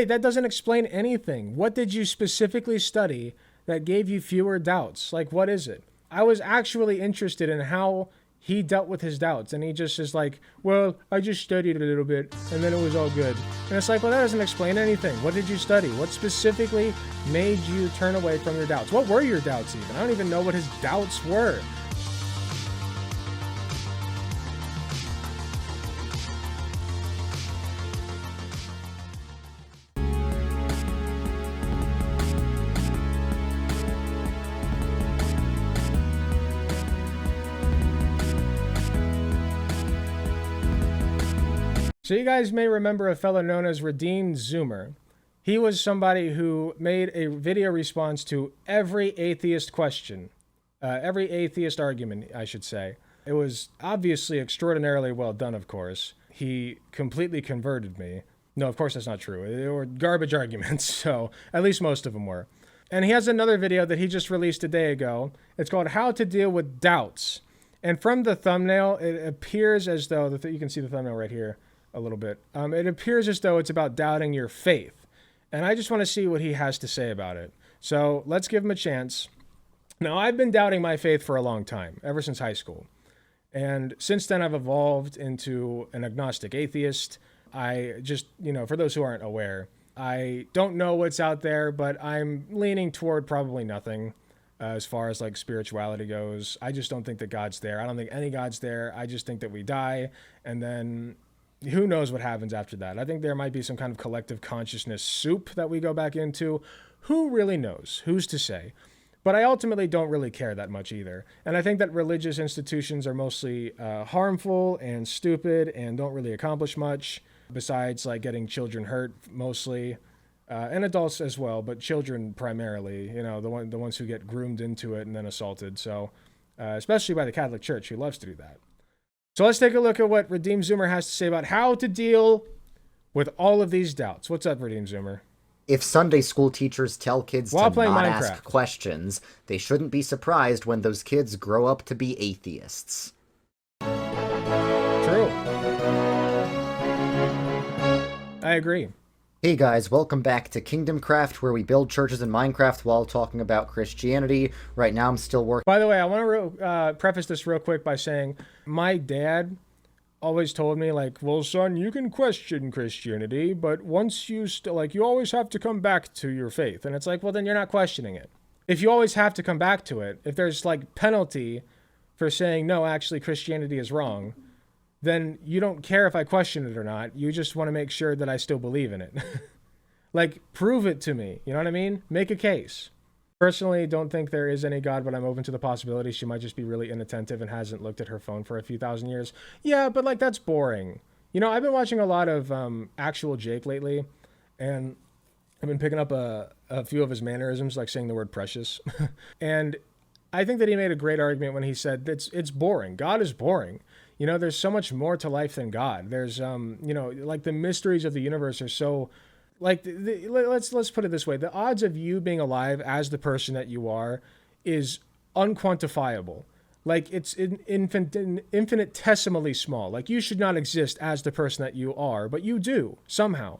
Wait, that doesn't explain anything. What did you specifically study that gave you fewer doubts? Like, what is it? I was actually interested in how he dealt with his doubts, and he just is like, well, I just studied a little bit, and then it was all good. And it's like, well, that doesn't explain anything. What did you study? What specifically made you turn away from your doubts? What were your doubts even? I don't even know what his doubts were. So you guys may remember a fellow known as Redeemed Zoomer. He was somebody who made a video response to every atheist question, every atheist argument, I should say. It was obviously extraordinarily well done, of course. He completely converted me. No, of course that's not true. They were garbage arguments, so at least most of them were. And he has another video that he just released a day ago. It's called How to Deal with Doubts. And from the thumbnail, it appears as though, you can see the thumbnail right here a little bit. It appears as though it's about doubting your faith. And I just want to see what he has to say about it. So let's give him a chance. Now, I've been doubting my faith for a long time, ever since high school. And since then, I've evolved into an agnostic atheist. I just, for those who aren't aware, I don't know what's out there, but I'm leaning toward probably nothing as far as like spirituality goes. I just don't think that God's there. I don't think any God's there. I just think that we die, and then who knows what happens after that. I think there might be some kind of collective consciousness soup that we go back into. Who really knows? Who's to say? But I ultimately don't really care that much either. And I think that religious institutions are mostly harmful and stupid and don't really accomplish much besides like getting children hurt mostly, and adults as well, but children primarily, the ones who get groomed into it and then assaulted. So especially by the Catholic Church, who loves to do that. So let's take a look at what Redeemed Zoomer has to say about how to deal with all of these doubts. What's up, Redeemed Zoomer? If Sunday school teachers tell kids to not ask questions, they shouldn't be surprised when those kids grow up to be atheists. True. I agree. Hey guys, welcome back to Kingdom Craft, where we build churches in Minecraft while talking about Christianity. Right now I'm still working. By the way, I want to preface this real quick by saying my dad always told me, like, well, son, you can question Christianity, but once you you always have to come back to your faith. And it's like, well, then you're not questioning it. If you always have to come back to it, if there's like penalty for saying, no, actually Christianity is wrong, then you don't care if I question it or not. You just want to make sure that I still believe in it. Like, prove it to me. You know what I mean? Make a case. Personally, don't think there is any God, but I'm open to the possibility she might just be really inattentive and hasn't looked at her phone for a few thousand years. Yeah, but like, that's boring. I've been watching a lot of Actual Jake lately, and I've been picking up a few of his mannerisms, like saying the word precious. And I think that he made a great argument when he said it's boring. God is boring. There's so much more to life than God. There's, like the mysteries of the universe are so, like, let's put it this way. The odds of you being alive as the person that you are is unquantifiable. Like, it's infinitesimally small. Like, you should not exist as the person that you are, but you do somehow.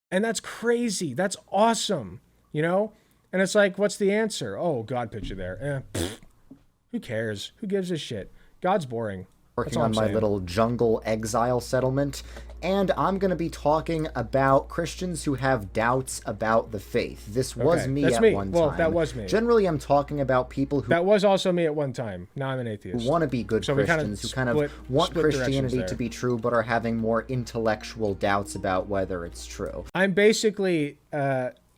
And that's crazy. That's awesome, And it's like, what's the answer? Oh, God put you there. Who cares? Who gives a shit? God's boring. Working on my little jungle exile settlement, and I'm going to be talking about Christians who have doubts about the faith. This was me at one time. Well, that was me. Generally, I'm talking about people who... That was also me at one time. Now I'm an atheist. Who want to be good Christians, who kind of want Christianity to be true, but are having more intellectual doubts about whether it's true. I'm basically...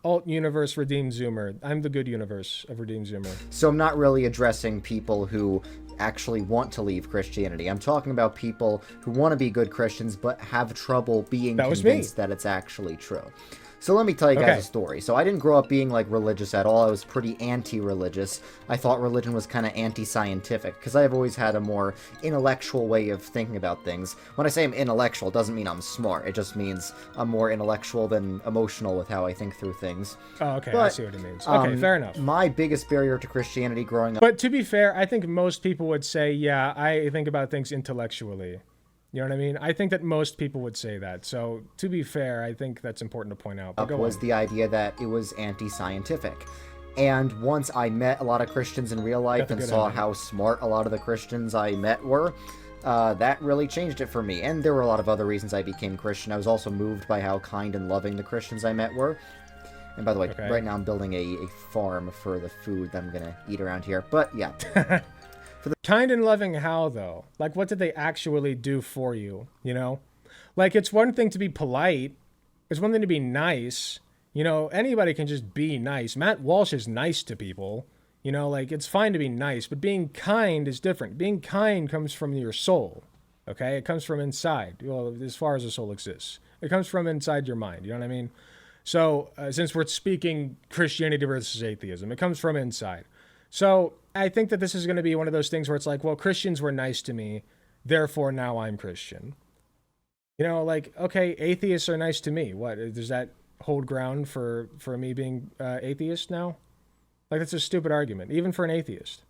alt-universe Redeemed Zoomer. I'm the good universe of Redeemed Zoomer. So I'm not really addressing people who actually want to leave Christianity. I'm talking about people who want to be good Christians but have trouble being convinced that it's actually true. So let me tell you guys a story. So I didn't grow up being, like, religious at all. I was pretty anti-religious. I thought religion was kind of anti-scientific, because I've always had a more intellectual way of thinking about things. When I say I'm intellectual, it doesn't mean I'm smart. It just means I'm more intellectual than emotional with how I think through things. Oh, okay. I see what it means. Okay, fair enough. My biggest barrier to Christianity growing up... But to be fair, I think most people would say, yeah, I think about things intellectually. You know what I mean? I think that most people would say that. So to be fair, I think that's important to point out. But was the idea that it was anti-scientific. And once I met a lot of Christians in real life and saw how smart a lot of the Christians I met were, that really changed it for me. And there were a lot of other reasons I became Christian. I was also moved by how kind and loving the Christians I met were. And by the way, right now I'm building a farm for the food that I'm going to eat around here. But yeah. Kind and loving how, though? Like, what did they actually do for you, you know? Like, it's one thing to be polite. It's one thing to be nice. You know, anybody can just be nice. Matt Walsh is nice to people. You know, like, it's fine to be nice, but being kind is different. Being kind comes from your soul, okay? It comes from inside, well, as far as the soul exists. It comes from inside your mind, you know what I mean? So, since we're speaking Christianity versus atheism, it comes from inside. So I think that this is going to be one of those things where it's like, well, Christians were nice to me, therefore now I'm Christian. You know, like, okay, atheists are nice to me. What, does that hold ground for me being atheist now? Like, that's a stupid argument, even for an atheist.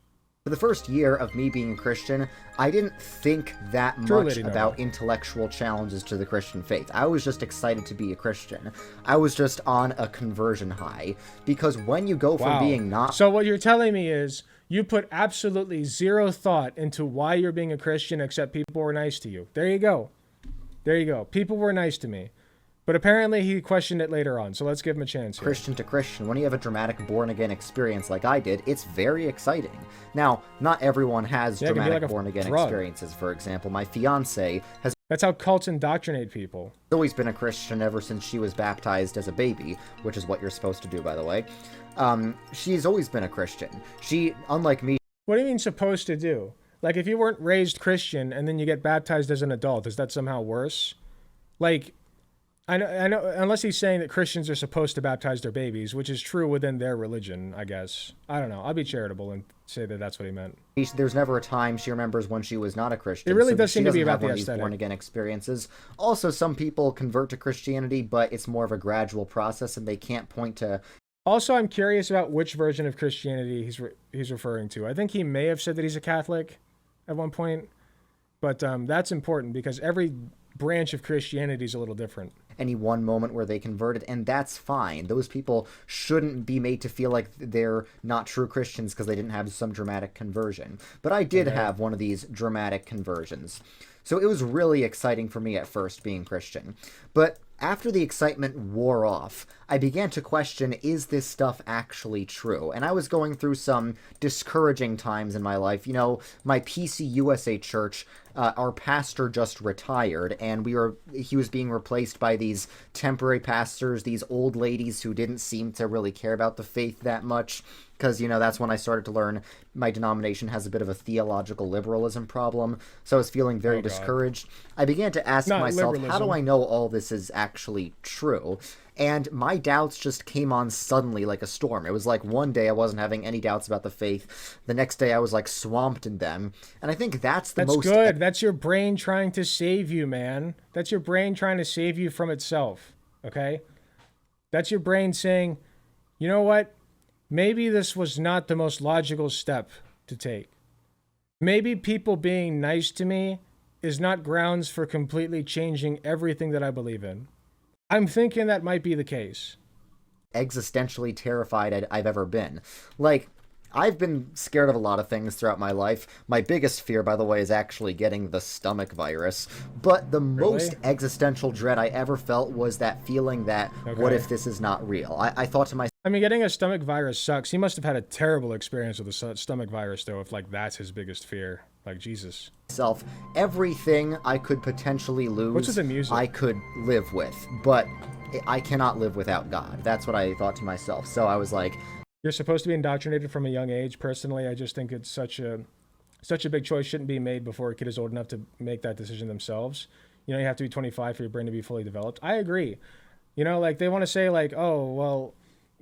For the first year of me being a Christian, I didn't think that much about intellectual challenges to the Christian faith. I was just excited to be a Christian. I was just on a conversion high. Because when you go from being not... So what you're telling me is you put absolutely zero thought into why you're being a Christian except people were nice to you. There you go. There you go. People were nice to me. But apparently he questioned it later on, so let's give him a chance here. Christian to Christian, when you have a dramatic born-again experience like I did, it's very exciting. Now, not everyone has dramatic born-again experiences. For example, my fiancé has... That's how cults indoctrinate people. Always been a Christian ever since she was baptized as a baby, which is what you're supposed to do, by the way. She's always been a Christian. She, unlike me... What do you mean supposed to do? Like, if you weren't raised Christian and then you get baptized as an adult, is that somehow worse? Like... I know, unless he's saying that Christians are supposed to baptize their babies, which is true within their religion, I guess. I don't know. I'll be charitable and say that that's what he meant. There's never a time she remembers when she was not a Christian. It really does seem to be about the aesthetic. Born-again experiences. Also, some people convert to Christianity, but it's more of a gradual process, and they can't point to... Also, I'm curious about which version of Christianity he's referring to. I think he may have said that he's a Catholic at one point, but that's important because every branch of Christianity is a little different. Any one moment where they converted, and that's fine. Those people shouldn't be made to feel like they're not true Christians because they didn't have some dramatic conversion. But I did have one of these dramatic conversions. So it was really exciting for me at first being Christian. But after the excitement wore off, I began to question, is this stuff actually true? And I was going through some discouraging times in my life. You know, my PCUSA church, our pastor just retired, and he was being replaced by these temporary pastors, these old ladies who didn't seem to really care about the faith that much. Because, you know, that's when I started to learn my denomination has a bit of a theological liberalism problem. So I was feeling very discouraged. I began to ask myself, how do I know all this is actually true? And my doubts just came on suddenly like a storm. It was like one day I wasn't having any doubts about the faith. The next day I was like swamped in them. And I think that's the most... That's good. That's your brain trying to save you, man. That's your brain trying to save you from itself. Okay? That's your brain saying, you know what? Maybe this was not the most logical step to take. Maybe people being nice to me is not grounds for completely changing everything that I believe in. I'm thinking that might be the case. Existentially terrified I've ever been. Like, I've been scared of a lot of things throughout my life. My biggest fear, by the way, is actually getting the stomach virus. But the most existential dread I ever felt was that feeling that, what if this is not real? I thought to myself... I mean, getting a stomach virus sucks. He must have had a terrible experience with the stomach virus, though, if, like, that's his biggest fear. Like, Jesus. Everything I could potentially lose, what's with the music? I could live with. But I cannot live without God. That's what I thought to myself. So I was like... You're supposed to be indoctrinated from a young age. Personally, I just think it's such a big choice shouldn't be made before a kid is old enough to make that decision themselves. You know, you have to be 25 for your brain to be fully developed. I agree. You know, like, they want to say, like, oh, well,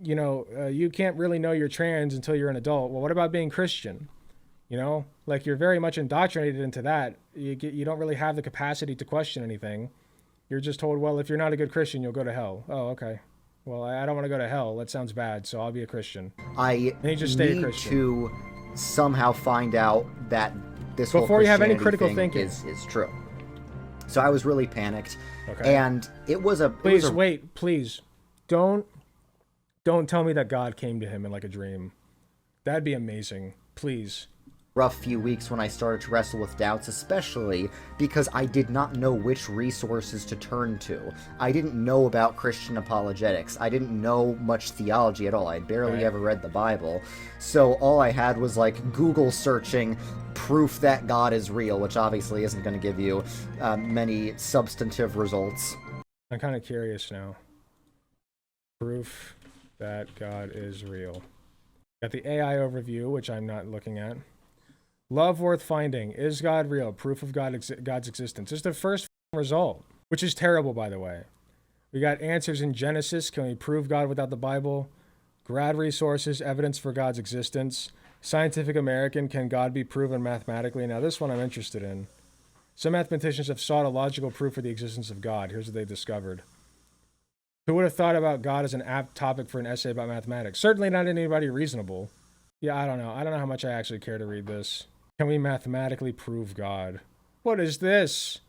you know, you can't really know you're trans until you're an adult. Well, what about being Christian? You know, like, you're very much indoctrinated into that. You don't really have the capacity to question anything. You're just told, well, if you're not a good Christian, you'll go to hell. Oh, okay. Well, I don't want to go to hell. That sounds bad, so I'll be a Christian. I need to somehow find out that this before whole you have any Christianity critical thing thinking is true. So I was really panicked. Okay. And it was a... Please, wait, please. Don't tell me that God came to him in like a dream. That'd be amazing. Please. Rough few weeks when I started to wrestle with doubts, especially because I did not know which resources to turn to. I didn't know about Christian apologetics. I didn't know much theology at all. I barely ever read the Bible. So all I had was like Google searching proof that God is real, which obviously isn't going to give you many substantive results. I'm kind of curious now. Proof that God is real. Got the AI overview, which I'm not looking at. Love worth finding. Is God real? Proof of God's existence. It's the first result, which is terrible, by the way. We got answers in Genesis. Can we prove God without the Bible? Grad resources, evidence for God's existence. Scientific American, can God be proven mathematically? Now, this one I'm interested in. Some mathematicians have sought a logical proof for the existence of God. Here's what they discovered. Who would have thought about God as an apt topic for an essay about mathematics? Certainly not anybody reasonable. Yeah, I don't know. I don't know how much I actually care to read this. Can we mathematically prove God? What is this?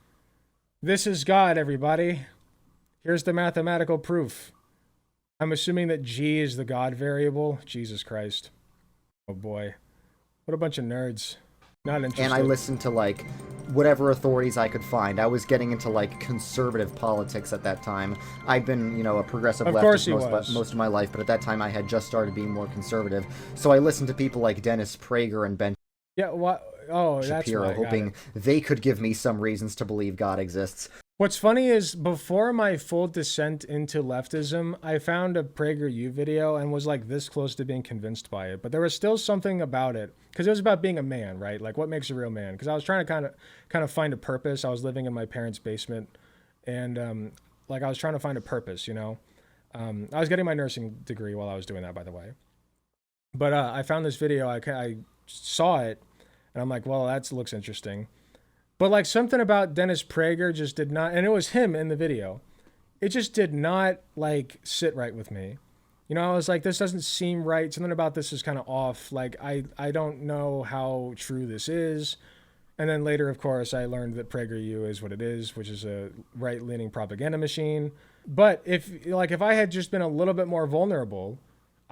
This is God, everybody. Here's the mathematical proof. I'm assuming that G is the God variable. Jesus Christ. Oh boy. What a bunch of nerds. Not interested. And I listened to, like, whatever authorities I could find. I was getting into, like, conservative politics at that time. I'd been, you know, a progressive leftist most of my life, but at that time I had just started being more conservative. So I listened to people like Dennis Prager and Ben Shapiro, hoping they could give me some reasons to believe God exists. What's funny is, before my full descent into leftism, I found a PragerU video and was like this close to being convinced by it. But there was still something about it, because it was about being a man, right? Like, what makes a real man? Because I was trying to kind of find a purpose. I was living in my parents' basement, and like I was trying to find a purpose, you know? I was getting my nursing degree while I was doing that, by the way. But I found this video, I saw it, and I'm like, well, that looks interesting. But like something about Dennis Prager just did not, and it was him in the video. It just did not like sit right with me. You know, I was like, this doesn't seem right. Something about this is kind of off. Like, I don't know how true this is. And then later, of course, I learned that PragerU is what it is, which is a right-leaning propaganda machine. But if I had just been a little bit more vulnerable,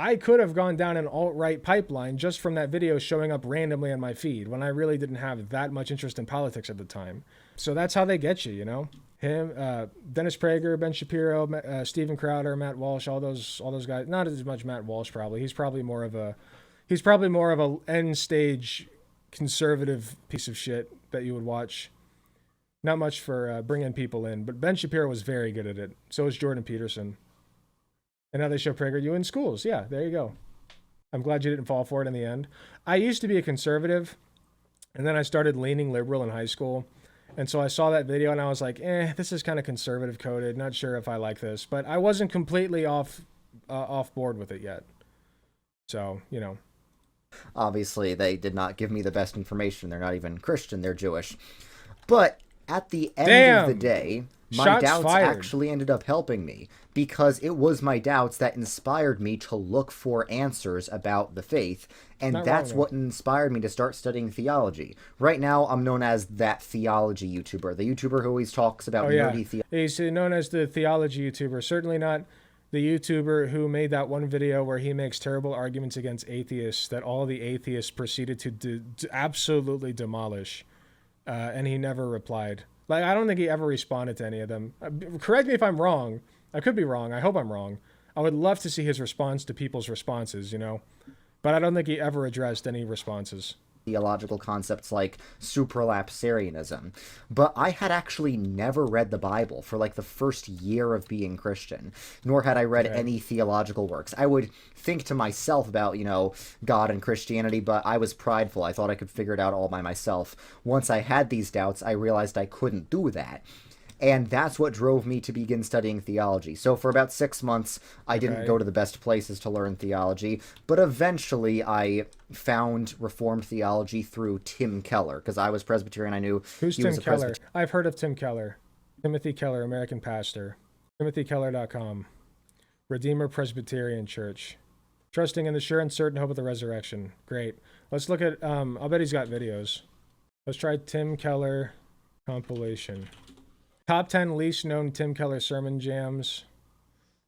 I could have gone down an alt-right pipeline just from that video showing up randomly on my feed when I really didn't have that much interest in politics at the time. So that's how they get you, you know? Him, Dennis Prager, Ben Shapiro, Steven Crowder, Matt Walsh, all those guys. Not as much Matt Walsh, probably. He's probably more of a end-stage conservative piece of shit that you would watch. Not much for bringing people in, but Ben Shapiro was very good at it. So was Jordan Peterson. And now they show PragerU in schools. Yeah, there you go. I'm glad you didn't fall for it in the end. I used to be a conservative, and then I started leaning liberal in high school. And so I saw that video, and I was like, this is kind of conservative coded. Not sure if I like this. But I wasn't completely off board with it yet. So, you know. Obviously, they did not give me the best information. They're not even Christian. They're Jewish. But at the end of the day, my doubts actually ended up helping me, because it was my doubts that inspired me to look for answers about the faith, and that's what inspired me to start studying theology. Right now, I'm known as that theology YouTuber, the YouTuber who always talks about nerdy theology. He's known as the theology YouTuber, certainly not the YouTuber who made that one video where he makes terrible arguments against atheists that all the atheists proceeded to absolutely demolish, and he never replied. Like, I don't think he ever responded to any of them. Correct me if I'm wrong. I could be wrong. I hope I'm wrong. I would love to see his response to people's responses, you know? But I don't think he ever addressed any responses. Theological concepts like supralapsarianism. But I had actually never read the Bible for like the first year of being Christian, nor had I read any theological works. I would think to myself about, you know, God and Christianity, but I was prideful. I thought I could figure it out all by myself. Once I had these doubts, I realized I couldn't do that. And that's what drove me to begin studying theology. So for about 6 months, I didn't go to the best places to learn theology, but eventually I found Reformed theology through Tim Keller, because I was Presbyterian. I knew Who's Tim Keller? I've heard of Tim Keller. Timothy Keller, American pastor. TimothyKeller.com. Redeemer Presbyterian Church. Trusting in the sure and certain hope of the resurrection. Great. Let's look at, I'll bet he's got videos. Let's try Tim Keller compilation. Top 10 least known Tim Keller sermon jams.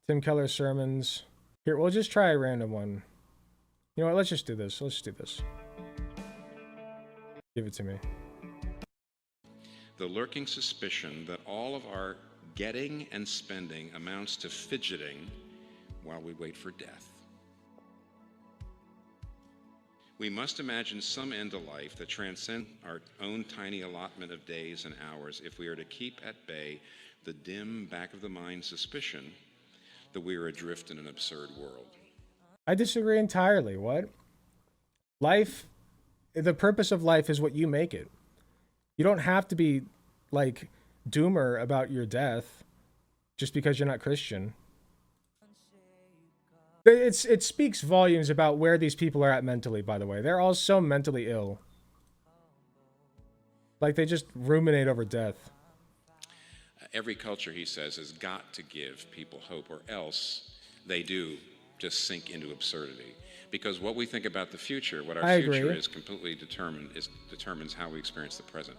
Tim Keller sermons. Here, we'll just try a random one. You know what? Let's just do this. Let's do this. Give it to me. The lurking suspicion that all of our getting and spending amounts to fidgeting while we wait for death. We must imagine some end to life that transcends our own tiny allotment of days and hours if we are to keep at bay the dim back-of-the-mind suspicion that we are adrift in an absurd world. I disagree entirely. What? Life, the purpose of life is what you make it. You don't have to be like doomer about your death just because you're not Christian. It speaks volumes about where these people are at mentally, by the way. They're all so mentally ill. Like, they just ruminate over death. Every culture, he says, has got to give people hope, or else they do just sink into absurdity. Because what we think about the future, what our future is completely determines how we experience the present.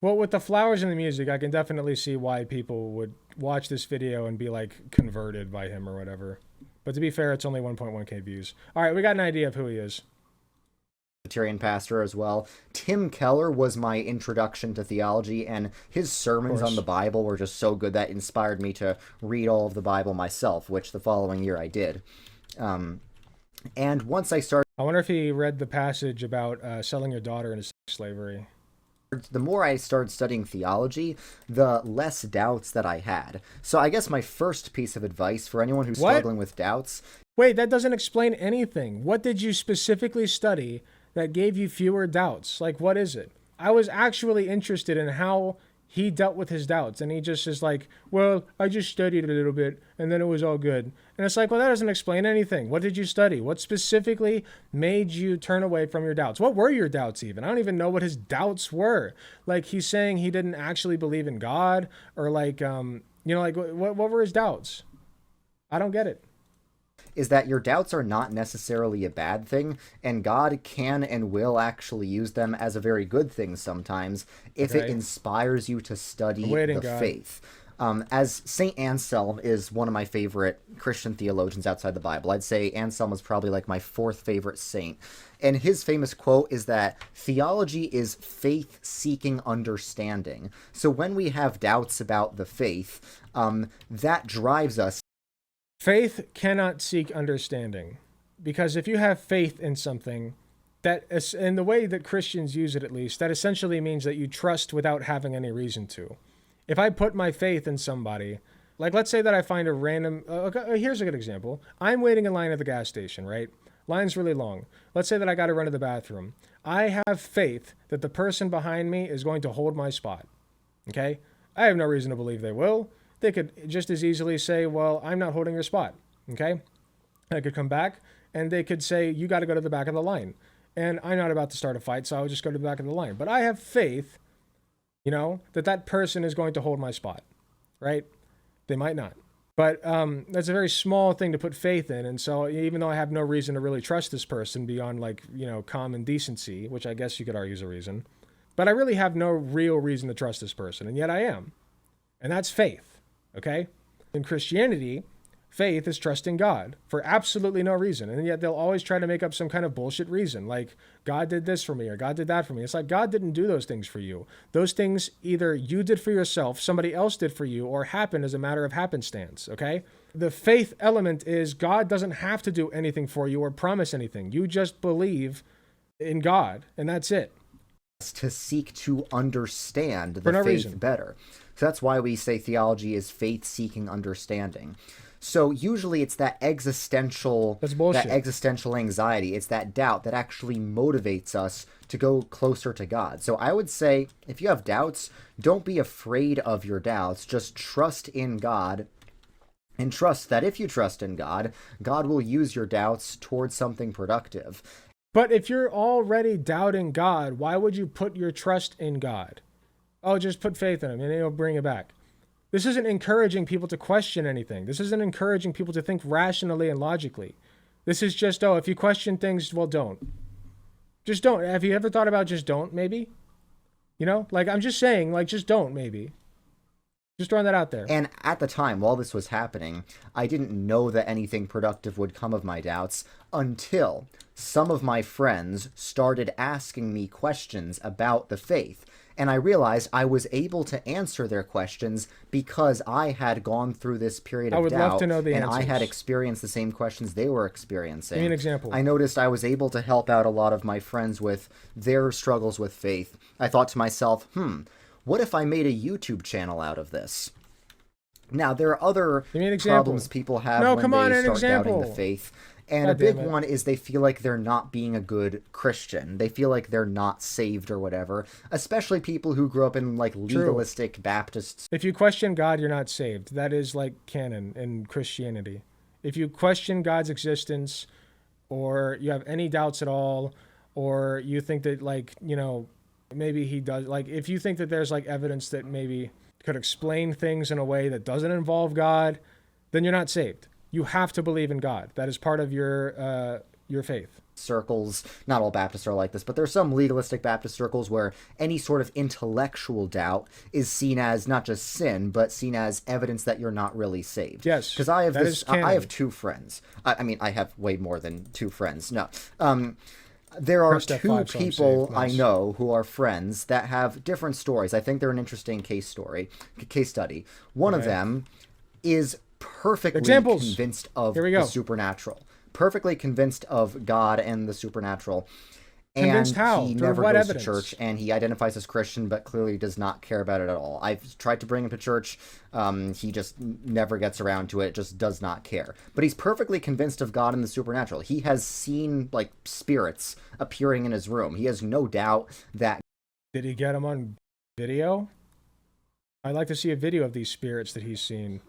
Well, with the flowers and the music, I can definitely see why people would watch this video and be, like, converted by him or whatever. But to be fair, it's only 1.1k views. All right, we got an idea of who he is. Presbyterian pastor as well. Tim Keller was my introduction to theology, and his sermons on the Bible were just so good that inspired me to read all of the Bible myself, which the following year I did. And once I started... I wonder if he read the passage about selling your daughter into slavery. The more I started studying theology, the less doubts that I had. So I guess my first piece of advice for anyone who's struggling with doubts... Wait, that doesn't explain anything. What did you specifically study that gave you fewer doubts? Like, what is it? I was actually interested in how he dealt with his doubts, and he just is like, well, I just studied a little bit, and then it was all good. And it's like, well, that doesn't explain anything. What did you study? What specifically made you turn away from your doubts? What were your doubts even? I don't even know what his doubts were. Like, he's saying he didn't actually believe in God, or like, you know, like, what were his doubts? I don't get it. Is that your doubts are not necessarily a bad thing, and God can and will actually use them as a very good thing sometimes if it inspires you to study the faith. As St. Anselm is one of my favorite Christian theologians outside the Bible. I'd say Anselm is probably like my fourth favorite saint. And his famous quote is that theology is faith-seeking understanding. So when we have doubts about the faith, that drives us. Faith cannot seek understanding, because if you have faith in something, that is, in the way that Christians use it at least, that essentially means that you trust without having any reason to. If I put my faith in somebody, like let's say that I find a random, here's a good example. I'm waiting in line at the gas station, right? Line's really long. Let's say that I got to run to the bathroom. I have faith that the person behind me is going to hold my spot, okay? I have no reason to believe they will. They could just as easily say, well, I'm not holding your spot, okay? I could come back, and they could say, you got to go to the back of the line. And I'm not about to start a fight, so I would just go to the back of the line. But I have faith, you know, that that person is going to hold my spot, right? They might not. But that's a very small thing to put faith in. And so even though I have no reason to really trust this person beyond, like, you know, common decency, which I guess you could argue is a reason, but I really have no real reason to trust this person, and yet I am. And that's faith. Okay? In Christianity, faith is trusting God for absolutely no reason. And yet they'll always try to make up some kind of bullshit reason. Like, God did this for me, or God did that for me. It's like, God didn't do those things for you. Those things either you did for yourself, somebody else did for you, or happened as a matter of happenstance. Okay? The faith element is God doesn't have to do anything for you or promise anything. You just believe in God, and that's it. To seek to understand the faith better. So that's why we say theology is faith-seeking understanding. So usually it's that existential anxiety. It's that doubt that actually motivates us to go closer to God. So I would say if you have doubts, don't be afraid of your doubts. Just trust in God, and trust that if you trust in God, God will use your doubts towards something productive. But if you're already doubting God, why would you put your trust in God? Oh, just put faith in him and he'll bring it back. This isn't encouraging people to question anything. This isn't encouraging people to think rationally and logically. This is just, oh, if you question things, well, don't. Just don't. Have you ever thought about just don't, maybe? You know, like, I'm just saying, like, just don't, maybe. Just throwing that out there. And at the time, while this was happening, I didn't know that anything productive would come of my doubts until some of my friends started asking me questions about the faith. And I realized I was able to answer their questions because I had gone through this period of doubt. I would love to know the and answers. I had experienced the same questions they were experiencing. Give me an example. I noticed I was able to help out a lot of my friends with their struggles with faith. I thought to myself, what if I made a YouTube channel out of this? Now, there are other problems people have when they start doubting the faith. And a big one is they feel like they're not being a good Christian. They feel like they're not saved or whatever, especially people who grew up in like legalistic Baptists. If you question God, you're not saved. That is like canon in Christianity. If you question God's existence, or you have any doubts at all, or you think that, like, you know, maybe he does, like, if you think that there's like evidence that maybe could explain things in a way that doesn't involve God, then you're not saved. You have to believe in God. That is part of your faith. Circles, not all Baptists are like this, but there's some legalistic Baptist circles where any sort of intellectual doubt is seen as not just sin, but seen as evidence that you're not really saved. Yes, because I have two friends. I mean, I have way more than two friends. No, there are two people I know who are friends that have different stories. I think they're an interesting case study. One of them is perfectly convinced of the supernatural, perfectly convinced of God and the supernatural. Convinced and how? He Through never what goes evidence? to church, and he identifies as Christian, but clearly does not care about it at all. I've tried to bring him to church. He just never gets around to it, just does not care. But he's perfectly convinced of God and the supernatural. He has seen, like, spirits appearing in his room. He has no doubt that... Did he get them on video? I'd like to see a video of these spirits that he's seen.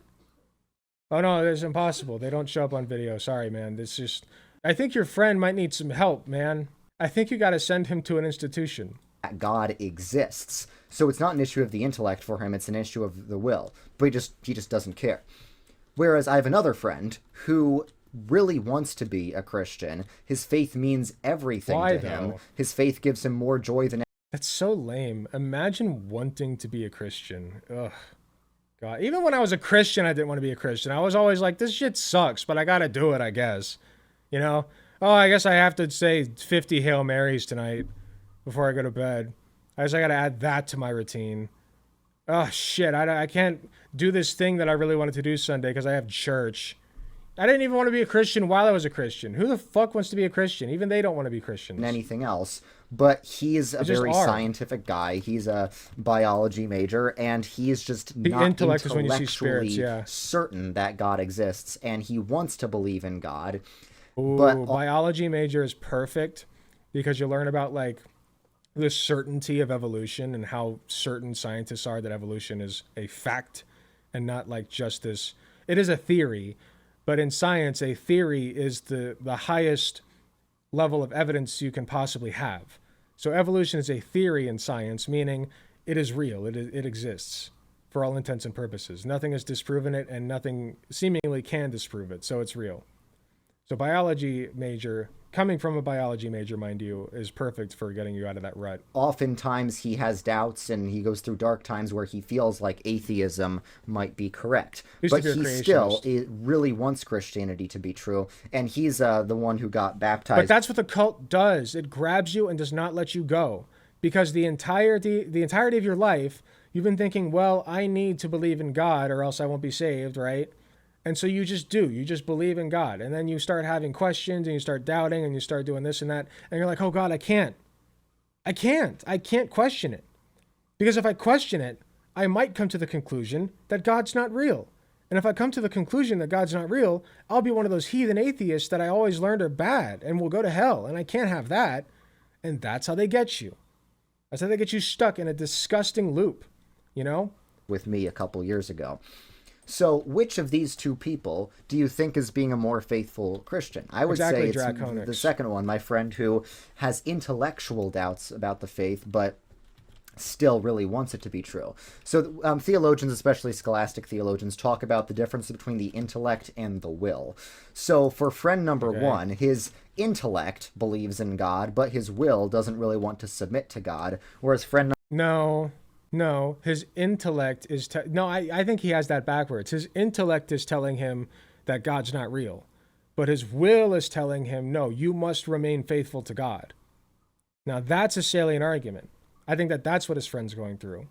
Oh, no, it's impossible. They don't show up on video. Sorry, man. It's just... I think your friend might need some help, man. I think you got to send him to an institution. God exists. So it's not an issue of the intellect for him. It's an issue of the will. But he just doesn't care. Whereas I have another friend who really wants to be a Christian. His faith means everything to him. His faith gives him more joy than... That's so lame. Imagine wanting to be a Christian. Ugh. God. Even when I was a Christian, I didn't want to be a Christian. I was always like, this shit sucks, but I got to do it, I guess. You know? Oh, I guess I have to say 50 Hail Marys tonight before I go to bed. I guess I got to add that to my routine. Oh, shit. I can't do this thing that I really wanted to do Sunday because I have church. I didn't even want to be a Christian while I was a Christian. Who the fuck wants to be a Christian? Even they don't want to be Christians. Anything else. But he's a very scientific guy. He's a biology major, and he's just not intellectually certain that God exists, and he wants to believe in God. Ooh, but biology major is perfect because you learn about, like, the certainty of evolution and how certain scientists are that evolution is a fact and not like just this. It is a theory, but in science, a theory is the highest level of evidence you can possibly have. So evolution is a theory in science, meaning it is real. It exists for all intents and purposes. Nothing has disproven it, and nothing seemingly can disprove it. So it's real. So biology major, coming from a biology major, mind you, is perfect for getting you out of that rut. Oftentimes he has doubts and he goes through dark times where he feels like atheism might be correct. But he still really wants Christianity to be true. And he's the one who got baptized. But that's what the cult does. It grabs you and does not let you go. Because the entirety of your life, you've been thinking, well, I need to believe in God or else I won't be saved, right? And so you just do. You just believe in God. And then you start having questions and you start doubting and you start doing this and that. And you're like, oh, God, I can't question it. Because if I question it, I might come to the conclusion that God's not real. And if I come to the conclusion that God's not real, I'll be one of those heathen atheists that I always learned are bad and will go to hell. And I can't have that. And that's how they get you. That's how they get you stuck in a disgusting loop, you know? With me a couple years ago. So, which of these two people do you think is being a more faithful Christian? I would say it's the second one, my friend who has intellectual doubts about the faith, but still really wants it to be true. So theologians, especially scholastic theologians, talk about the difference between the intellect and the will. So for friend number one, his intellect believes in God, but his will doesn't really want to submit to God, whereas friend No, no, his intellect is, no, I think he has that backwards. His intellect is telling him that God's not real, but his will is telling him, no, you must remain faithful to God. Now that's a salient argument. I think that that's what his friend's going through,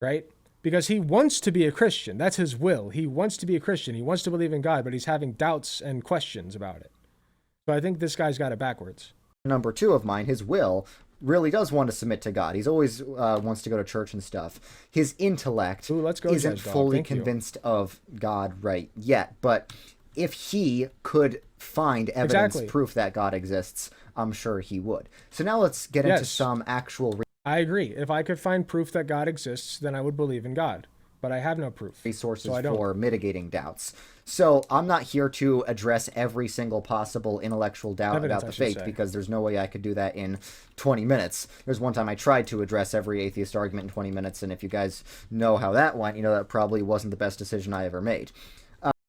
right? Because he wants to be a Christian. That's his will. He wants to be a Christian. He wants to believe in God, but he's having doubts and questions about it. So I think this guy's got it backwards. Number two of mine, his will really does want to submit to God. He's always wants to go to church and stuff. His intellect isn't fully convinced of God right yet, but if he could find evidence, proof that God exists, I'm sure he would. So now let's get into some actual... I agree. If I could find proof that God exists, then I would believe in God. But I have no proof. Resources for mitigating doubts. So I'm not here to address every single possible intellectual doubt about the faith, because there's no way I could do that in 20 minutes. There's one time I tried to address every atheist argument in 20 minutes, and if you guys know how that went, you know that probably wasn't the best decision I ever made.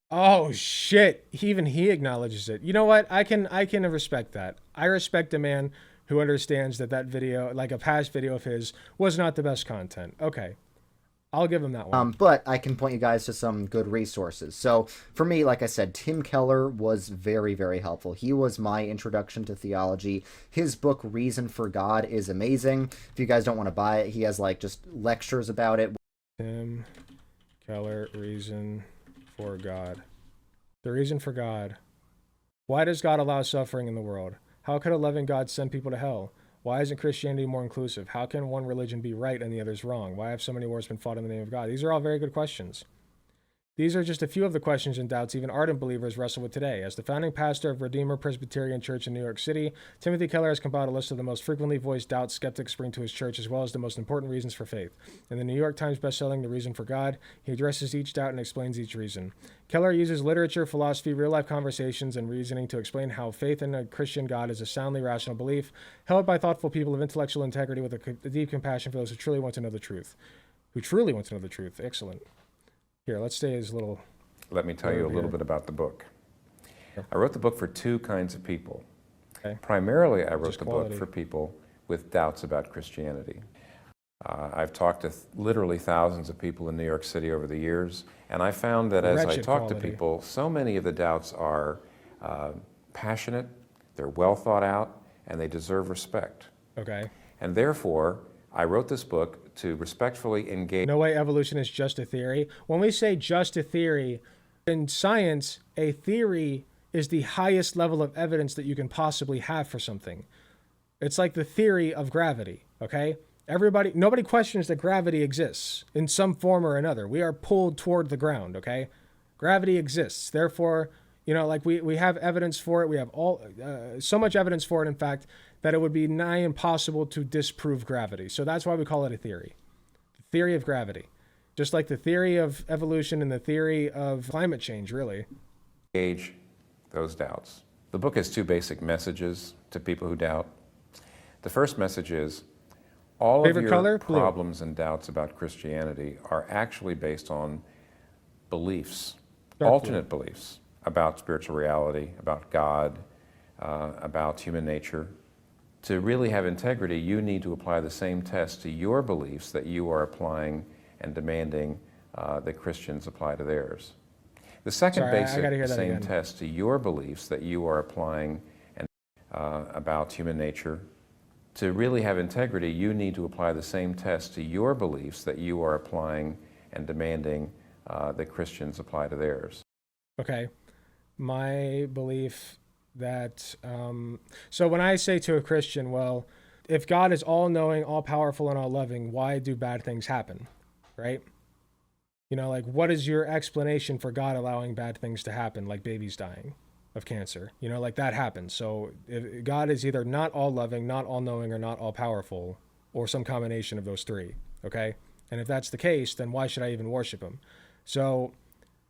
Oh shit! Even he acknowledges it. You know what? I can respect that. I respect a man who understands that video, like a past video of his, was not the best content. Okay. I'll give him that one. But I can point you guys to some good resources. So for me, like I said, Tim Keller was very, very helpful. He was my introduction to theology. His book, Reason for God, is amazing. If you guys don't want to buy it, he has like just lectures about it. Tim Keller, Reason for God. The reason for God. Why does God allow suffering in the world? How could a loving God send people to hell? Why isn't Christianity more inclusive? How can one religion be right and the other's wrong? Why have so many wars been fought in the name of God? These are all very good questions. These are just a few of the questions and doubts even ardent believers wrestle with today. As the founding pastor of Redeemer Presbyterian Church in New York City, Timothy Keller has compiled a list of the most frequently voiced doubts skeptics bring to his church, as well as the most important reasons for faith. In the New York Times bestselling The Reason for God, he addresses each doubt and explains each reason. Keller uses literature, philosophy, real-life conversations, and reasoning to explain how faith in a Christian God is a soundly rational belief, held by thoughtful people of intellectual integrity with a deep compassion for those who truly want to know the truth. Excellent. Here, let's stay his little... Let me tell you a little bit about the book. Sure. I wrote the book for two kinds of people. Okay. Primarily, I wrote the book for people with doubts about Christianity. I've talked to literally thousands of people in New York City over the years, and I found that as I talk to people, so many of the doubts are passionate, they're well thought out, and they deserve respect. Okay. And therefore, I wrote this book to respectfully engage... No way evolution is just a theory. When we say just a theory, in science, a theory is the highest level of evidence that you can possibly have for something. It's like the theory of gravity, okay? Nobody questions that gravity exists in some form or another. We are pulled toward the ground, okay? Gravity exists. Therefore, you know, like we have evidence for it. We have so much evidence for it, in fact, that it would be nigh impossible to disprove gravity. So that's why we call it a theory. The theory of gravity. Just like the theory of evolution and the theory of climate change, really. Engage those doubts. The book has two basic messages to people who doubt. The first message is, all of your problems and doubts about Christianity are actually based on beliefs, alternate beliefs about spiritual reality, about God, about human nature. To really have integrity, you need to apply the same test to your beliefs that you are applying and demanding that Christians apply to theirs. The second basic test to your beliefs that you are applying and about human nature. To really have integrity, you need to apply the same test to your beliefs that you are applying and demanding that Christians apply to theirs. Okay. My belief that, so when I say to a Christian, well, if God is all-knowing, all-powerful, and all-loving, why do bad things happen, right? You know, like, what is your explanation for God allowing bad things to happen, like babies dying of cancer? You know, like, that happens. So if God is either not all-loving, not all-knowing, or not all-powerful, or some combination of those three, okay? And if that's the case, then why should I even worship him? So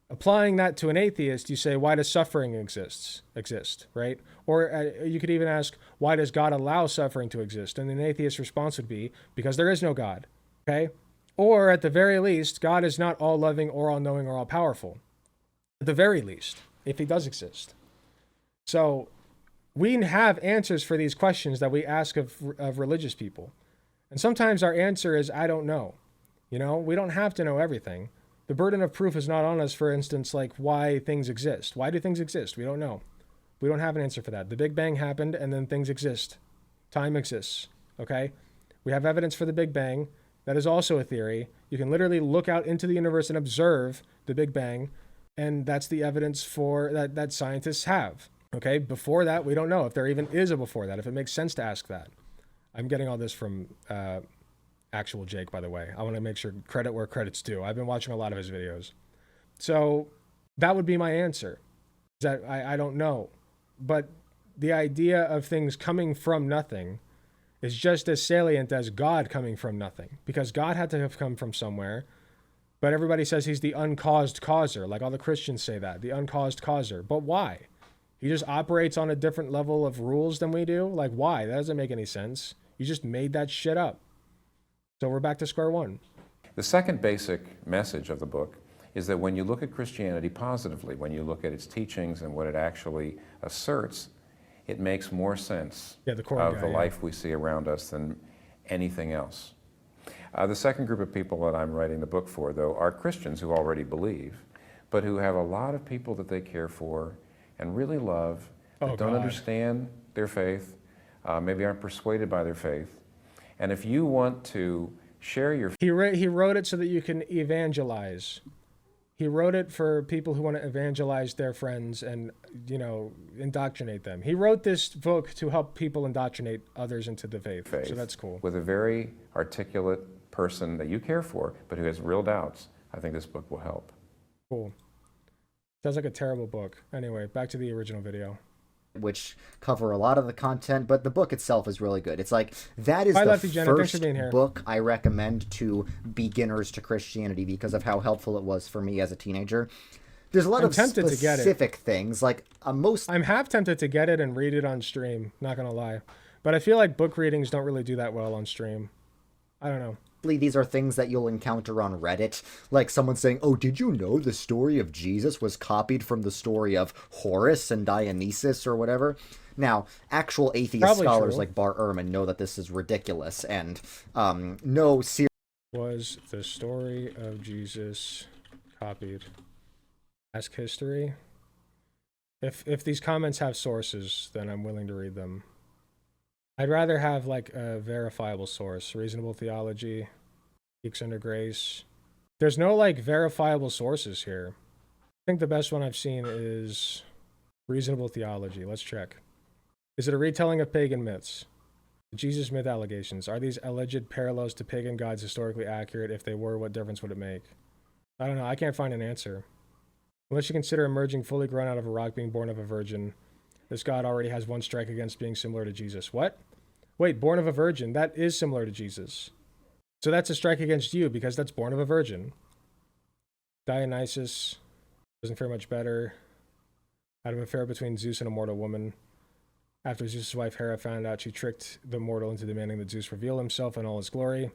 applying that to an atheist, you say, why does suffering exist, right? Or you could even ask, why does God allow suffering to exist? And an atheist's response would be, because there is no God, okay? Or at the very least, God is not all-loving or all-knowing or all-powerful. At the very least, if he does exist. So we have answers for these questions that we ask of religious people. And sometimes our answer is, I don't know. You know, we don't have to know everything. The burden of proof is not on us, for instance, like why things exist. Why do things exist? We don't know. We don't have an answer for that. The Big Bang happened and then things exist. Time exists, okay? We have evidence for the Big Bang. That is also a theory. You can literally look out into the universe and observe the Big Bang, and that's the evidence for that scientists have, okay? Before that, we don't know if there even is a before that, if it makes sense to ask that. I'm getting all this from actual Jake, by the way. I want to make sure credit where credit's due. I've been watching a lot of his videos. So that would be my answer, that I don't know. But the idea of things coming from nothing is just as salient as God coming from nothing, because God had to have come from somewhere, but everybody says he's the uncaused causer, like all the Christians say that, the uncaused causer. But why? He just operates on a different level of rules than we do? Like, why? That doesn't make any sense. You just made that shit up. So we're back to square one. The second basic message of the book is that when you look at Christianity positively, when you look at its teachings and what it actually asserts, it makes more sense of the life we see around us than anything else. The second group of people that I'm writing the book for, though, are Christians who already believe, but who have a lot of people that they care for and really love, that don't understand their faith, maybe aren't persuaded by their faith. And if you want to share your... He wrote it so that you can evangelize. He wrote it for people who want to evangelize their friends and, you know, indoctrinate them. He wrote this book to help people indoctrinate others into the faith. So that's cool. With a very articulate person that you care for, but who has real doubts, I think this book will help. Cool. Sounds like a terrible book. Anyway, back to the original video. Which cover a lot of the content, but the book itself is really good. It's like, that is the first book I recommend to beginners to Christianity because of how helpful it was for me as a teenager. There's a lot of specific things, like I'm half tempted to get it and read it on stream, not gonna lie. But I feel like book readings don't really do that well on stream. I don't know. These are things that you'll encounter on Reddit, like someone saying, oh, did you know the story of Jesus was copied from the story of Horus and Dionysus or whatever? Now, actual atheist scholars like Bart Ehrman know that this is ridiculous, and Was the story of Jesus copied? Ask history. If these comments have sources, then I'm willing to read them. I'd rather have like a verifiable source. Reasonable Theology, Geeks Under Grace. There's no like verifiable sources here. I think the best one I've seen is Reasonable Theology. Let's check. Is it a retelling of pagan myths? The Jesus myth allegations. Are these alleged parallels to pagan gods historically accurate? If they were, what difference would it make? I don't know. I can't find an answer. Unless you consider emerging fully grown out of a rock being born of a virgin. This god already has one strike against being similar to Jesus. What? Wait, born of a virgin. That is similar to Jesus. So that's a strike against you because that's born of a virgin. Dionysus doesn't fare much better. Had an affair between Zeus and a mortal woman. After Zeus' wife Hera found out, she tricked the mortal into demanding that Zeus reveal himself in all his glory.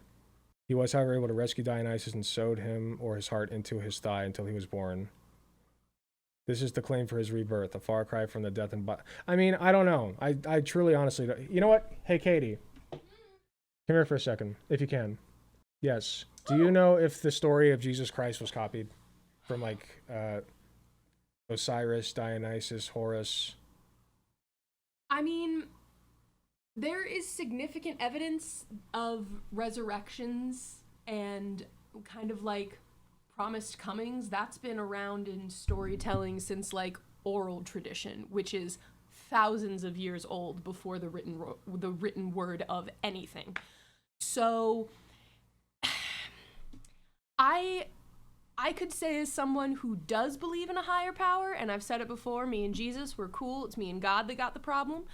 He was, however, able to rescue Dionysus and sewed him or his heart into his thigh until he was born. This is the claim for his rebirth, a far cry from the death and... I mean, I don't know. I truly, honestly don't. You know what? Hey, Katie. Come here for a second, if you can. Yes. Do you know if the story of Jesus Christ was copied from, like, Osiris, Dionysus, Horus? I mean, there is significant evidence of resurrections and kind of, like, promised comings. That's been around in storytelling since like oral tradition, which is thousands of years old before the written word of anything. So I could say, as someone who does believe in a higher power, and I've said it before, me and Jesus, we're cool, it's me and God that got the problem.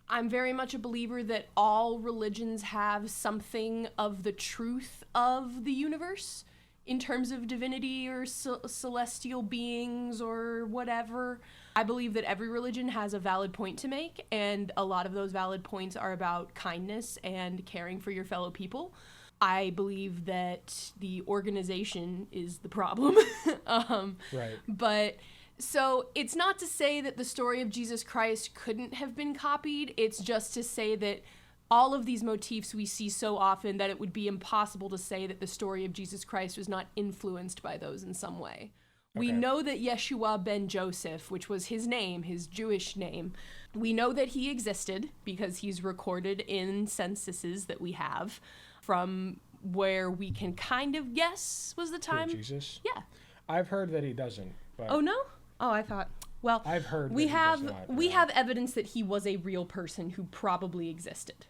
I'm very much a believer that all religions have something of the truth of the universe in terms of divinity or celestial beings or whatever. I believe that every religion has a valid point to make, and a lot of those valid points are about kindness and caring for your fellow people. I believe that the organization is the problem. Right. But so it's not to say that the story of Jesus Christ couldn't have been copied. It's just to say that all of these motifs we see so often that it would be impossible to say that the story of Jesus Christ was not influenced by those in some way. We know that Yeshua ben Joseph, which was his name, his Jewish name, we know that he existed because he's recorded in censuses that we have from where we can kind of guess was the time. Jesus? Yeah. I've heard that he doesn't. But Oh, no? Oh, I thought. Well, I've heard we that he have does not, we yeah. have evidence that he was a real person who probably existed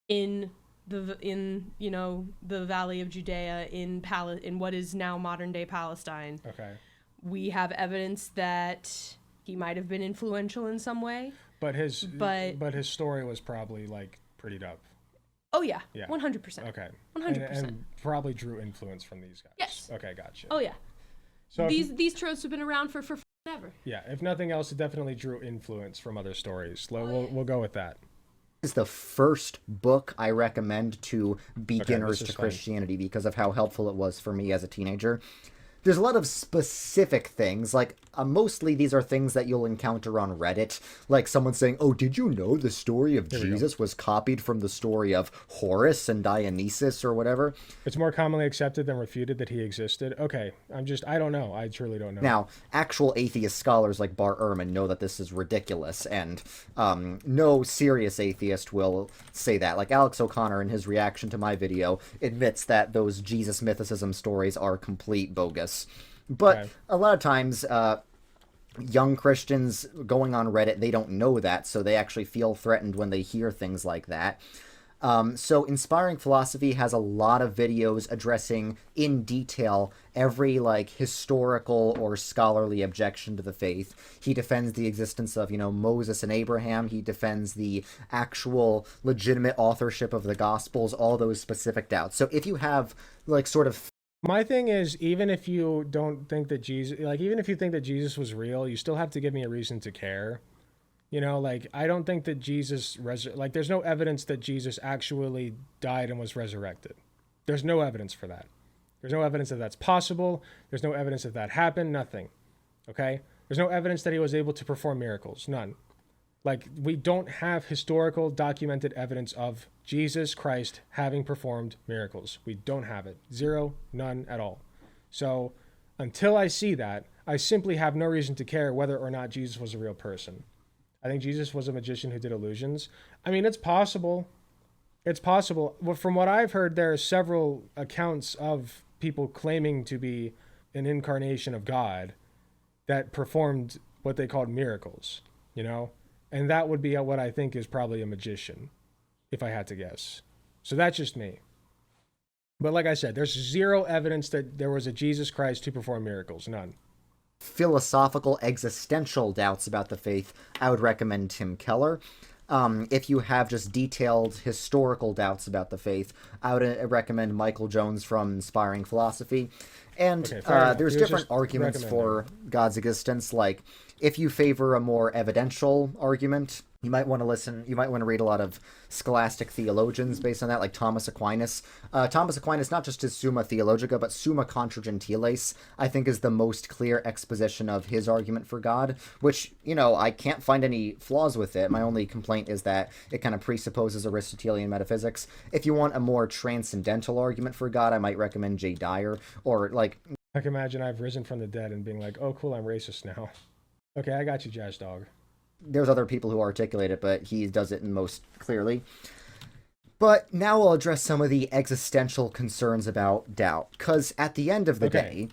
in the Valley of Judea in what is now modern day Palestine. Okay. We have evidence that he might have been influential in some way. But his story was probably like prettied up. Oh yeah. Yeah. 100%. Okay. 100%. And probably drew influence from these guys. Yes. Okay, gotcha. Oh yeah. So these tropes have been around for forever. Yeah, if nothing else, it definitely drew influence from other stories. We'll go with that. Is the first book I recommend to beginners to Christianity because of how helpful it was for me as a teenager. There's a lot of specific things, like mostly these are things that you'll encounter on Reddit, like someone saying, oh, did you know the story of Jesus was copied from the story of Horus and Dionysus or whatever? It's more commonly accepted than refuted that he existed. Okay, I don't know. I truly don't know. Now, actual atheist scholars like Bart Ehrman know that this is ridiculous, and no serious atheist will say that. Like Alex O'Connor, in his reaction to my video, admits that those Jesus mythicism stories are complete bogus. But a lot of times, young Christians going on Reddit, they don't know that, so they actually feel threatened when they hear things like that. So Inspiring Philosophy has a lot of videos addressing in detail every historical or scholarly objection to the faith. He defends the existence of, Moses and Abraham. He defends the actual legitimate authorship of the Gospels, all those specific doubts. So if you have my thing is, even if you don't think that even if you think that Jesus was real, you still have to give me a reason to care. I don't think that Jesus, there's no evidence that Jesus actually died and was resurrected. There's no evidence for that. There's no evidence that that's possible. There's no evidence that that happened. Nothing. Okay? There's no evidence that he was able to perform miracles. None. We don't have historical documented evidence of Jesus Christ having performed miracles. We don't have it. Zero, none at all. So until I see that, I simply have no reason to care whether or not Jesus was a real person. I think Jesus was a magician who did illusions. I mean, it's possible. It's possible. Well, from what I've heard, there are several accounts of people claiming to be an incarnation of God that performed what they called miracles, And that would be what I think is probably a magician, if I had to guess. So that's just me. But like I said, there's zero evidence that there was a Jesus Christ who performed miracles. None. Philosophical, existential doubts about the faith, I would recommend Tim Keller. If you have just detailed historical doubts about the faith, I would recommend Michael Jones from Inspiring Philosophy. And there's different arguments for God's existence. Like, if you favor a more evidential argument, you might want to read a lot of scholastic theologians based on that, like Thomas Aquinas. Thomas Aquinas, not just his Summa Theologica, but Summa Contra Gentiles, I think is the most clear exposition of his argument for God, which, I can't find any flaws with it. My only complaint is that it kind of presupposes Aristotelian metaphysics. If you want a more transcendental argument for God, I might recommend J. Dyer, or I can imagine I've risen from the dead and being like, oh, cool, I'm racist now. Okay, I got you, Jazz Dog. There's other people who articulate it, but he does it most clearly. But now I'll address some of the existential concerns about doubt, because at the end of the day,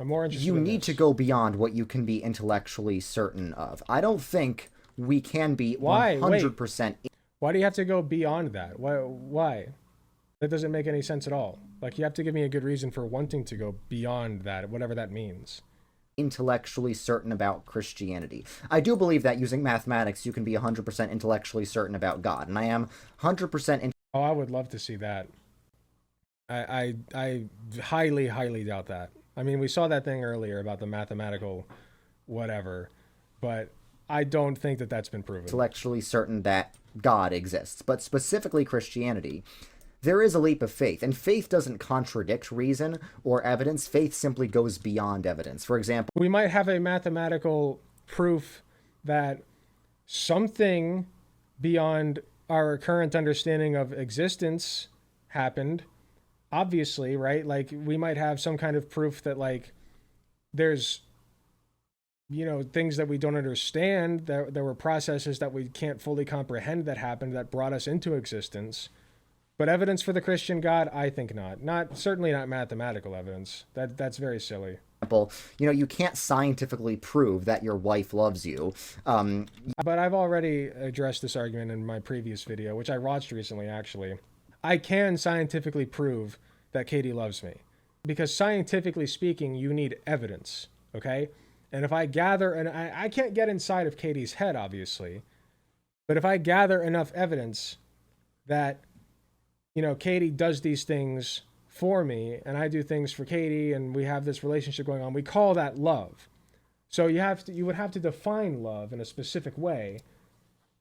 I'm more interested you in need this. to go beyond what you can be intellectually certain of. I don't think we can be 100%. Why do you have to go beyond that? Why? That doesn't make any sense at all. You have to give me a good reason for wanting to go beyond that, whatever that means. Intellectually certain about Christianity. I do believe that using mathematics, you can be 100% intellectually certain about God, and I am 100%. Oh, I would love to see that. I highly, highly doubt that. I mean, we saw that thing earlier about the mathematical whatever, but I don't think that that's been proven. Intellectually certain that God exists, but specifically Christianity. There is a leap of faith, and faith doesn't contradict reason or evidence. Faith simply goes beyond evidence. For example, we might have a mathematical proof that something beyond our current understanding of existence happened, obviously, right? Like, we might have some kind of proof that, like, there's, you know, things that we don't understand, that there were processes that we can't fully comprehend that happened that brought us into existence. But evidence for the Christian God, I think not. Certainly not mathematical evidence. That's very silly. You know, you can't scientifically prove that your wife loves you. But I've already addressed this argument in my previous video, which I watched recently, actually. I can scientifically prove that Katie loves me. Because scientifically speaking, you need evidence, okay? And if I gather, and I can't get inside of Katie's head, obviously, but if I gather enough evidence that, you know, Katie does these things for me, and I do things for Katie, and we have this relationship going on, we call that love. So you would have to define love in a specific way,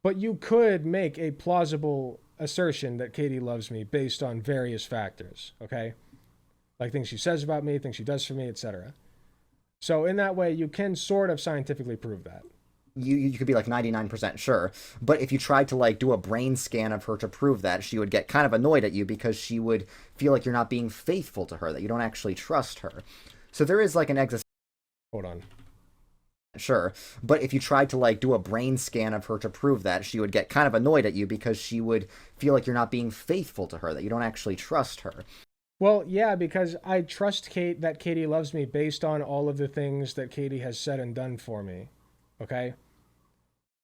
but you could make a plausible assertion that Katie loves me based on various factors, okay? Like things she says about me, things she does for me, etc. So in that way, you can sort of scientifically prove that. You could be like 99% sure, but if you tried to like do a brain scan of her to prove that, she would get kind of annoyed at you because she would feel like you're not being faithful to her, that you don't actually trust her. So there is like an existential... Hold on. Sure, but if you tried to like do a brain scan of her to prove that, she would get kind of annoyed at you because she would feel like you're not being faithful to her, that you don't actually trust her. Well, yeah, because I trust that Katie loves me based on all of the things that Katie has said and done for me, okay?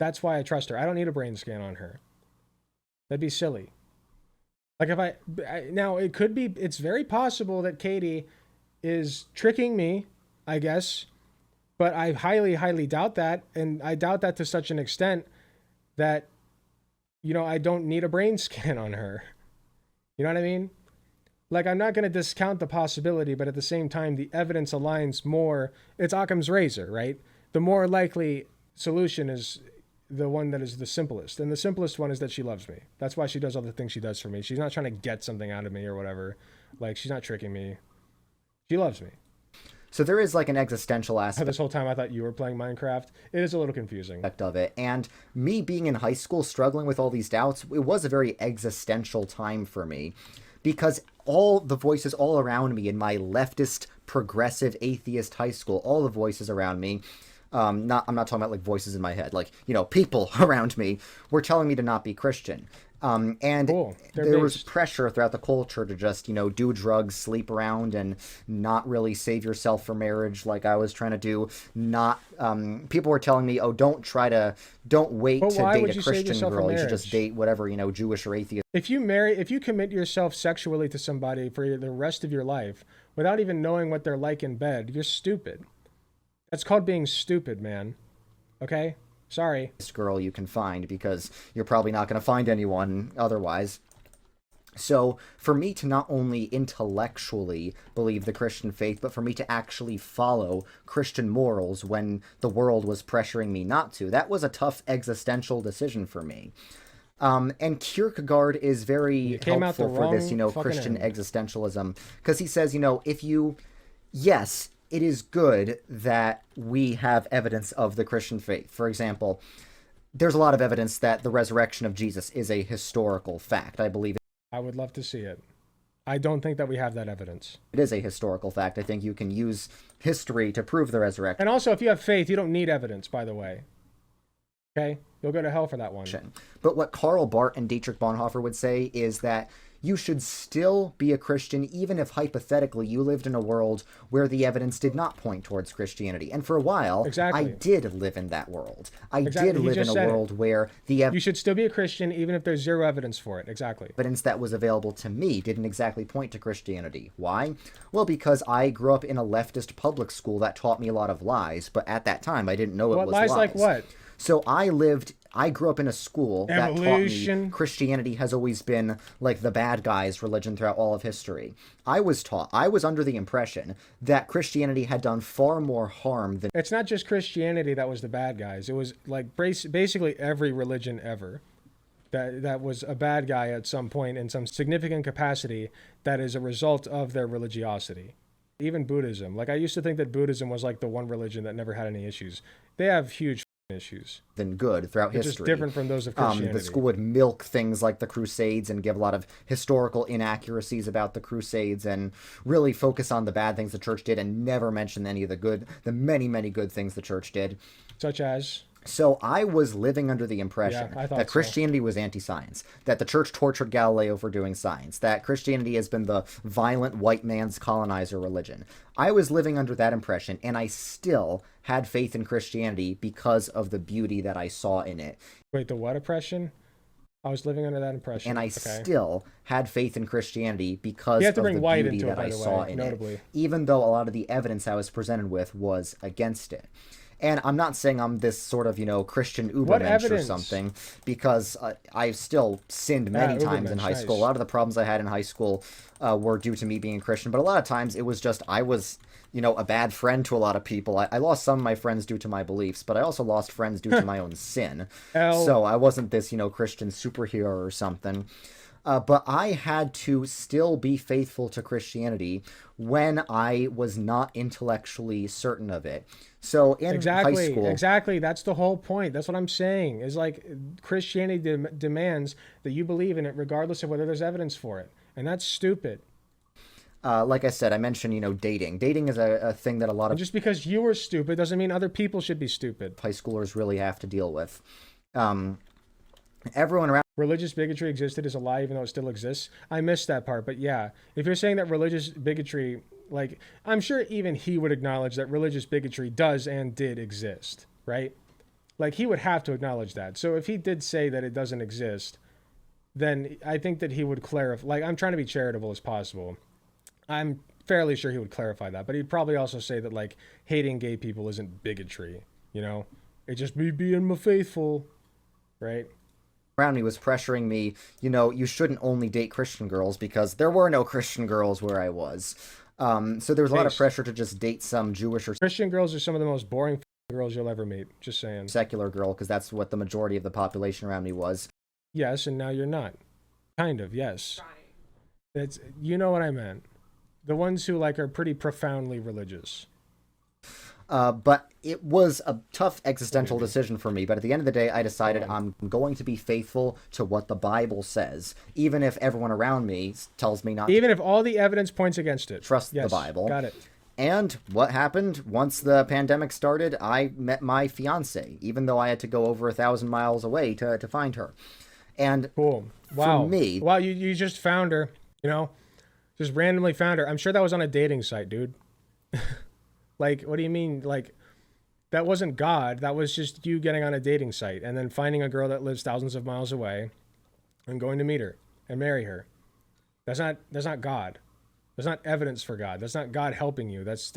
That's why I trust her. I don't need a brain scan on her. That'd be silly. Like if now it could be, it's very possible that Katie is tricking me, I guess, but I highly, highly doubt that. And I doubt that to such an extent that, you know, I don't need a brain scan on her. You know what I mean? Like, I'm not going to discount the possibility, but at the same time, the evidence aligns more. It's Occam's razor, right? The more likely solution is the one that is the simplest. And the simplest one is that she loves me. That's why she does all the things she does for me. She's not trying to get something out of me or whatever. Like, she's not tricking me. She loves me. So there is like an existential aspect. This whole time I thought you were playing Minecraft. It is a little confusing. Of it. And me being in high school, struggling with all these doubts, it was a very existential time for me. Because all the voices all around me in my leftist, progressive, atheist high school, all the voices around me, I'm not talking about like voices in my head, like, you know, people around me were telling me to not be Christian. And cool. There was pressure throughout the culture to just, you know, do drugs, sleep around, and not really save yourself for marriage like I was trying to do. People were telling me, oh, don't wait to date a Christian girl. You should just date whatever, you know, Jewish or atheist. If you commit yourself sexually to somebody for the rest of your life without even knowing what they're like in bed, you're stupid. That's called being stupid, man. Okay? Sorry. Girl you can find, because you're probably not going to find anyone otherwise. So for me to not only intellectually believe the Christian faith, but for me to actually follow Christian morals when the world was pressuring me not to, that was a tough existential decision for me. And Kierkegaard is very helpful for this, you know, Christian existentialism, because he says, you know, yes, it is good that we have evidence of the Christian faith. For example, there's a lot of evidence that the resurrection of Jesus is a historical fact. I believe I would love to see it. I don't think that we have that evidence. It is a historical fact. I think you can use history to prove the resurrection. And also, if you have faith, you don't need evidence, by the way. Okay? You'll go to hell for that one. But what Karl Barth and Dietrich Bonhoeffer would say is that you should still be a Christian even if hypothetically you lived in a world where the evidence did not point towards Christianity. And for a while, I did live in that world. I did live in a world where the you should still be a Christian even if there's zero evidence for it. Exactly. Evidence that was available to me didn't exactly point to Christianity. Why? Well, because I grew up in a leftist public school that taught me a lot of lies, but at that time I didn't know it was lies. Lies like what? So I grew up in a school that taught me Christianity has always been like the bad guys' religion throughout all of history. I was under the impression that Christianity had done far more harm than... It's not just Christianity that was the bad guys. It was like basically every religion ever that was a bad guy at some point in some significant capacity that is a result of their religiosity. Even Buddhism. Like, I used to think that Buddhism was like the one religion that never had any issues. They have huge issues than good throughout history. Just different from those of Christianity. The school would milk things like the Crusades and give a lot of historical inaccuracies about the Crusades and really focus on the bad things the church did and never mention any of the many, many good things the church did. Such as? So I was living under the impression that Christianity was anti-science, that the church tortured Galileo for doing science, that Christianity has been the violent white man's colonizer religion. I was living under that impression, and I still had faith in Christianity because of the beauty that I saw in it. Wait, the what impression? I was living under that impression. And I still had faith in Christianity because of the beauty that I saw in it, even though a lot of the evidence I was presented with was against it. And I'm not saying I'm this sort of, Christian Ubermensch or something, because I've still sinned many times in high school. A lot of the problems I had in high school were due to me being a Christian, but a lot of times it was just I was, a bad friend to a lot of people. I lost some of my friends due to my beliefs, but I also lost friends due to my own sin. So I wasn't this, Christian superhero or something. But I had to still be faithful to Christianity when I was not intellectually certain of it. So in high school... Exactly. That's the whole point. That's what I'm saying. Is like Christianity demands that you believe in it regardless of whether there's evidence for it. And that's stupid. Like I said, I mentioned, dating. Dating is a thing that a lot of... And just because you were stupid doesn't mean other people should be stupid. High schoolers really have to deal with. Everyone around... Religious bigotry existed is a lie, even though it still exists. I missed that part, but yeah. If you're saying that religious bigotry, like, I'm sure even he would acknowledge that religious bigotry does and did exist, right? Like, he would have to acknowledge that. So if he did say that it doesn't exist, then I think that he would clarify. Like, I'm trying to be charitable as possible. I'm fairly sure he would clarify that, but he'd probably also say that, like, hating gay people isn't bigotry, It's just me being faithful, right? Around me was pressuring me, you shouldn't only date Christian girls because there were no Christian girls where I was. So there was a lot of pressure to just date some Jewish or Christian girls are some of the most boring girls you'll ever meet. Just saying. Secular girl, because that's what the majority of the population around me was. Yes, and now you're not. Kind of, yes. That's, you know what I meant. The ones who are pretty profoundly religious. But it was a tough existential decision for me. But at the end of the day, I decided I'm going to be faithful to what the Bible says, even if everyone around me tells me not to. Even if all the evidence points against it. Trust the Bible. Got it. And what happened? Once the pandemic started, I met my fiance, even though I had to go over 1,000 miles away to find her. And cool. Wow. For me... Wow, you just found her, Just randomly found her. I'm sure that was on a dating site, dude. Like, what do you mean? Like, that wasn't God. That was just you getting on a dating site and then finding a girl that lives thousands of miles away and going to meet her and marry her. That's not God. That's not evidence for God. That's not God helping you. That's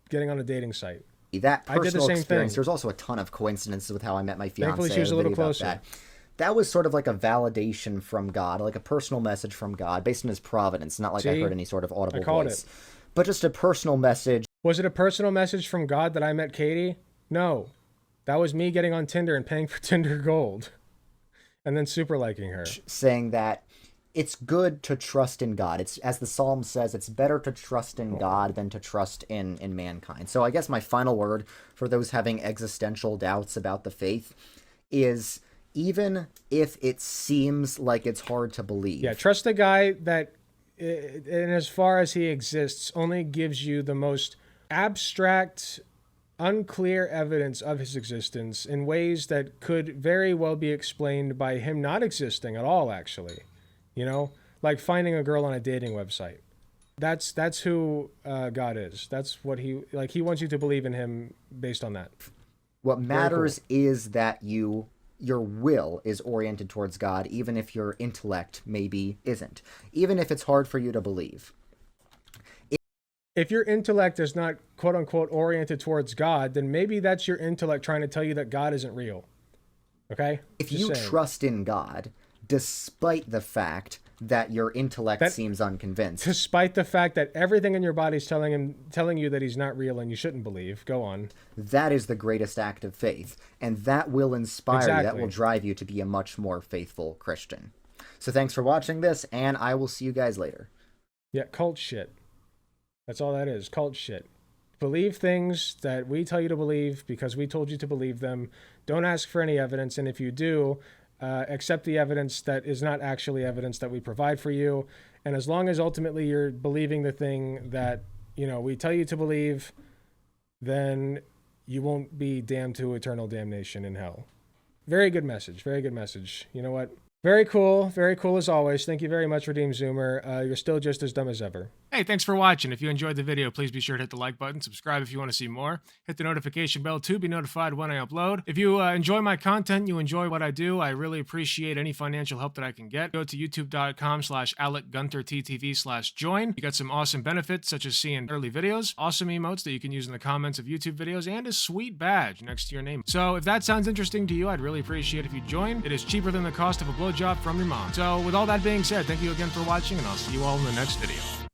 getting on a dating site. That personal I did the same experience. thing. There's also a ton of coincidences with how I met my fiance. Thankfully, she was a little closer. That was sort of like a validation from God, like a personal message from God, based on his providence. Not like I heard any sort of audible voice. But just a personal message. Was it a personal message from God that I met Katie? No. That was me getting on Tinder and paying for Tinder Gold. And then super liking her. Saying that it's good to trust in God. It's, as the Psalm says, it's better to trust in God than to trust in mankind. So I guess my final word for those having existential doubts about the faith is, even if it seems like it's hard to believe. Yeah, trust the guy that, and as far as he exists, only gives you the most abstract, unclear evidence of his existence in ways that could very well be explained by him not existing at all, actually. Like finding a girl on a dating website. That's who God is. That's what he wants you to believe in him based on that. What matters is that your will is oriented towards God, even if your intellect maybe isn't. Even if it's hard for you to believe. If your intellect is not, quote unquote, oriented towards God, then maybe that's your intellect trying to tell you that God isn't real. Okay? If you trust in God, despite the fact that your intellect seems unconvinced. Despite the fact that everything in your body is telling you that he's not real and you shouldn't believe. Go on. That is the greatest act of faith. And that will inspire you. That will drive you to be a much more faithful Christian. So thanks for watching this, and I will see you guys later. Yeah, cult shit. That's all that is. Cult shit. Believe things that we tell you to believe because we told you to believe them. Don't ask for any evidence. And if you do, accept the evidence that is not actually evidence that we provide for you. And as long as ultimately you're believing the thing that, we tell you to believe, then you won't be damned to eternal damnation in hell. Very good message. Very good message. You know what? Very cool. Very cool as always. Thank you very much, Redeemed Zoomer. You're still just as dumb as ever. Hey, thanks for watching. If you enjoyed the video, please be sure to hit the like button, subscribe if you want to see more, hit the notification bell to be notified when I upload. If you enjoy my content, you enjoy what I do, I really appreciate any financial help that I can get. Go to youtube.com/AlecGunterTTV/join. You got some awesome benefits, such as seeing early videos, awesome emotes that you can use in the comments of YouTube videos, and a sweet badge next to your name. So if that sounds interesting to you, I'd really appreciate if you join. It is cheaper than the cost of a blowjob from your mom. So with all that being said, thank you again for watching, and I'll see you all in the next video.